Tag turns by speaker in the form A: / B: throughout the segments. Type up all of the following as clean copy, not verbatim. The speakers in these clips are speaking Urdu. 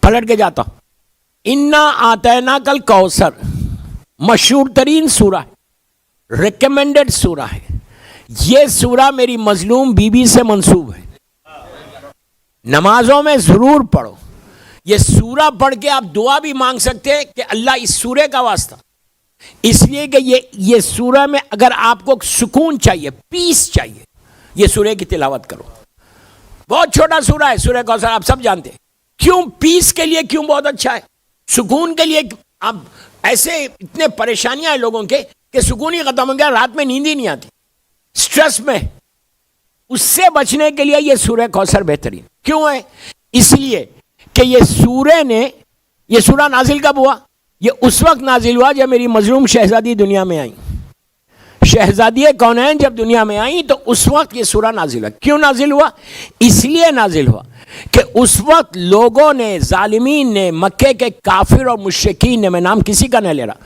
A: پلٹ کے جاتا ہوں. انا آتینا کل کوثر مشہور ترین سورہ ہے, ریکمینڈڈ سورہ ہے. یہ سورہ میری مظلوم بیوی سے منسوب ہے. نمازوں میں ضرور پڑھو. یہ سورہ پڑھ کے آپ دعا بھی مانگ سکتے ہیں کہ اللہ اس سورے کا واسطہ, اس لیے کہ یہ سورہ میں اگر آپ کو سکون چاہیے, پیس چاہیے, یہ سورہ کی تلاوت کرو. بہت چھوٹا سورہ ہے سورہ کوثر, آپ سب جانتے ہیں. کیوں پیس کے لیے کیوں بہت اچھا ہے, سکون کے لیے. اب ایسے اتنے پریشانیاں ہیں لوگوں کے کہ سکون ہی ختم ہو گیا, رات میں نیند ہی نہیں آتی, سٹریس میں. اس سے بچنے کے لیے یہ سورہ کوثر بہترین. کیوں ہے؟ اس لیے کہ یہ سورہ نازل کب ہوا؟ یہ اس وقت نازل ہوا جب میری مظلوم شہزادی دنیا میں آئی. شہزادی کونین جب دنیا میں آئی تو اس وقت یہ سورہ نازل ہوا. کیوں نازل ہوا؟ اس لیے نازل ہوا کہ اس وقت لوگوں نے, ظالمین نے, مکے کے کافر اور مشرکین نے, میں نام کسی کا نہیں لے رہا,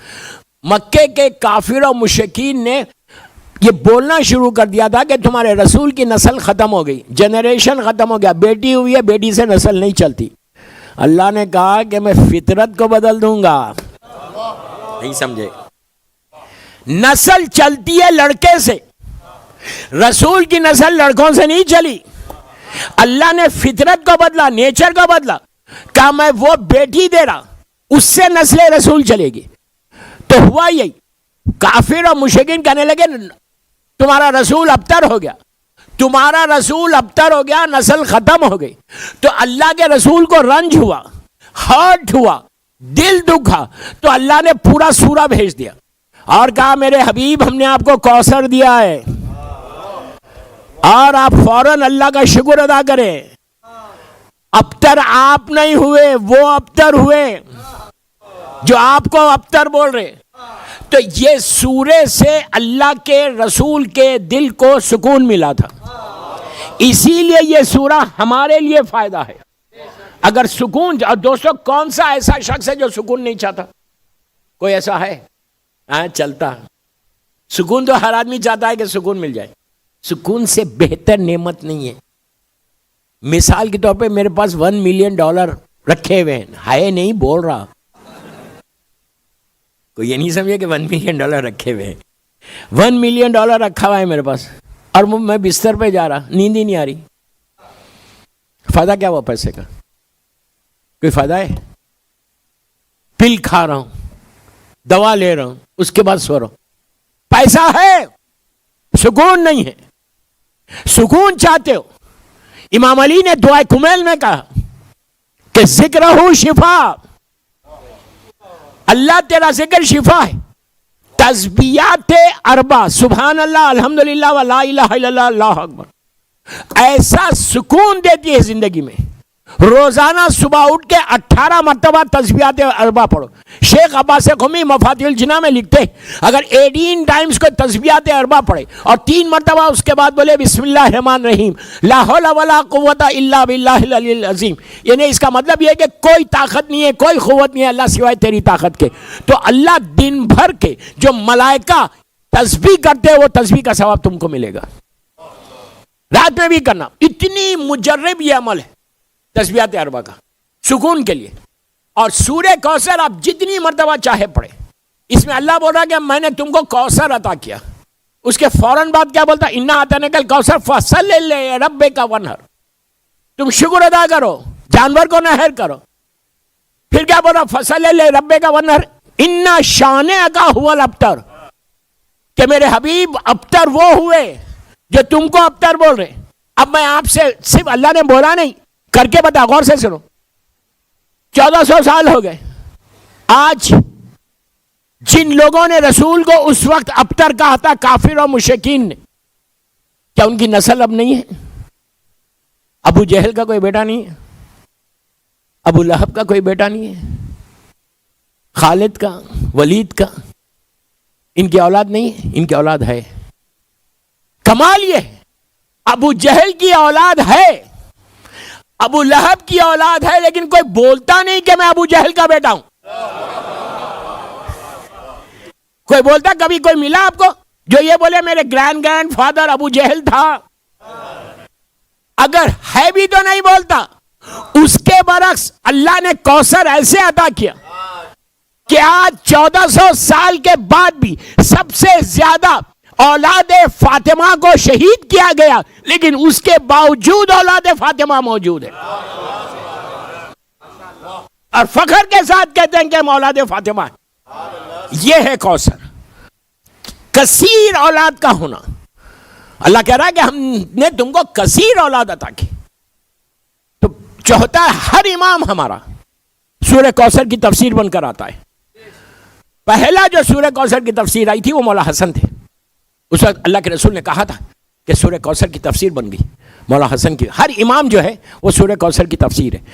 A: مکے کے کافر اور مشرکین نے یہ بولنا شروع کر دیا تھا کہ تمہارے رسول کی نسل ختم ہو گئی, جنریشن ختم ہو گیا, بیٹی ہوئی ہے, بیٹی سے نسل نہیں چلتی. اللہ نے کہا کہ میں فطرت کو بدل دوں گا. نہیں سمجھے؟ نسل چلتی ہے لڑکے سے, رسول کی نسل لڑکوں سے نہیں چلی. اللہ نے فطرت کو بدلا, نیچر کو بدلا, کہا میں وہ بیٹی دے رہا, اس سے نسل رسول چلے گی. تو ہوا یہی, کافر اور مشرکین کہنے لگے تمہارا رسول ابتر ہو گیا, تمہارا رسول ابتر ہو گیا, نسل ختم ہو گئی. تو اللہ کے رسول کو رنج ہوا, ہرٹ ہوا, دل دکھا, تو اللہ نے پورا سورہ بھیج دیا اور کہا میرے حبیب ہم نے آپ کو کوثر دیا ہے اور آپ فوراً اللہ کا شکر ادا کریں. ابتر آپ نہیں ہوئے, وہ ابتر ہوئے جو آپ کو ابتر بول رہے. تو یہ سورے سے اللہ کے رسول کے دل کو سکون ملا تھا, اسی لیے یہ سورہ ہمارے لیے فائدہ ہے. اگر سکون, دوستو کون سا ایسا شخص ہے جو سکون نہیں چاہتا؟ کوئی ایسا ہے؟ چلتا سکون تو ہر آدمی چاہتا ہے کہ سکون مل جائے. سکون سے بہتر نعمت نہیں ہے. مثال کے طور پہ میرے پاس $1 ملین رکھے ہوئے ہیں, ہے نہیں بول رہا, کوئی یہ نہیں سمجھے کہ $1 ملین رکھے ہوئے ہیں. $1 ملین رکھا ہوا ہے میرے پاس اور میں بستر پہ جا رہا, نیند ہی نہیں آ رہی. فائدہ کیا ہوا پیسے کا؟ کوئی فائدہ ہے؟ پل کھا رہا ہوں, دوا لے رہا ہوں, اس کے بعد سو رہا ہوں, پیسہ ہے, سکون نہیں ہے. سکون چاہتے ہو؟ امام علی نے دعائے کمیل میں کہا کہ ذکر ہو شفا, اللہ تیرا ذکر شفا ہے. تسبیحات 4 سبحان اللہ, الحمدللہ, ولا الہ الا اللہ, اللہ اکبر, ایسا سکون دیتی ہے زندگی میں. روزانہ صبح اٹھ کے 18 مرتبہ تسبیحات 4 پڑھو. شیخ عباس قمی مفاتیح الجناح میں لکھتے ہیں اگر 18 ٹائمز کو تسبیحات 4 پڑھے اور 3 مرتبہ اس کے بعد بولے بسم اللہ الرحمن الرحیم لا حول ولا قوت الا باللہ العلی العظیم, یعنی اس کا مطلب یہ ہے کہ کوئی طاقت نہیں ہے, کوئی قوت نہیں ہے اللہ سوائے تیری طاقت کے. تو اللہ دن بھر کے جو ملائکہ تسبیح کرتے ہیں وہ تسبیح کا ثواب تم کو ملے گا. رات میں بھی کرنا. اتنی مجرب یہ عمل ہے تسبیحات 4 کا سکون کے لیے. اور سورہ کوثر آپ جتنی مرتبہ چاہے پڑھے. اس میں اللہ بول رہا کہ میں نے تم کو کوثر عطا کیا. اس کے فوراً بعد کیا بولتا؟ انا اعطیناک الکوثر فصل لربک وانحر, تم شکر ادا کرو, جانور کو نہر کرو. پھر کیا بول رہا؟ فصل لربک وانحر ان شانئک ھو الابتر, کہ میرے حبیب ابتر وہ ہوئے جو تم کو ابتر بول رہے. اب میں آپ سے صرف اللہ نے بولا نہیں, کر کے بتا, غور سے سنو. 1400 سال ہو گئے. آج جن لوگوں نے رسول کو اس وقت ابتر کہا تھا, کافر اور مشرکین نے, کیا ان کی نسل اب نہیں ہے؟ ابو جہل کا کوئی بیٹا نہیں ہے, ابو لہب کا کوئی بیٹا نہیں ہے, خالد کا, ولید کا, ان کی اولاد نہیں ہے, ان کی اولاد ہے. کمال یہ ہے ابو جہل کی اولاد ہے, ابو لہب کی اولاد ہے, لیکن کوئی بولتا نہیں کہ میں ابو جہل کا بیٹا ہوں. کوئی بولتا؟ کبھی کوئی ملا آپ کو جو یہ بولے میرے گرینڈ فادر ابو جہل تھا؟ اگر ہے بھی تو نہیں بولتا. اس کے برعکس اللہ نے کوثر ایسے عطا کیا کہ آج 1400 سال کے بعد بھی سب سے زیادہ اولاد فاطمہ کو شہید کیا گیا، لیکن اس کے باوجود اولاد فاطمہ موجود ہے، اور فخر کے ساتھ کہتے ہیں کہ ہم اولاد فاطمہ ہیں۔ یہ ہے کوثر، کثیر اولاد کا ہونا۔ اللہ کہہ رہا ہے کہ ہم نے تم کو کثیر اولاد عطا کی۔ تو چوتھا، ہر امام ہمارا سورہ کوثر کی تفسیر بن کر آتا ہے۔ پہلا جو سورہ کوثر کی تفسیر آئی تھی وہ مولا حسن تھے۔ اس وقت اللہ کے رسول نے کہا تھا کہ سورہ کوثر کی تفسیر بن گئی مولا حسن کی۔ ہر امام جو ہے وہ سورہ کوثر کی تفسیر ہے۔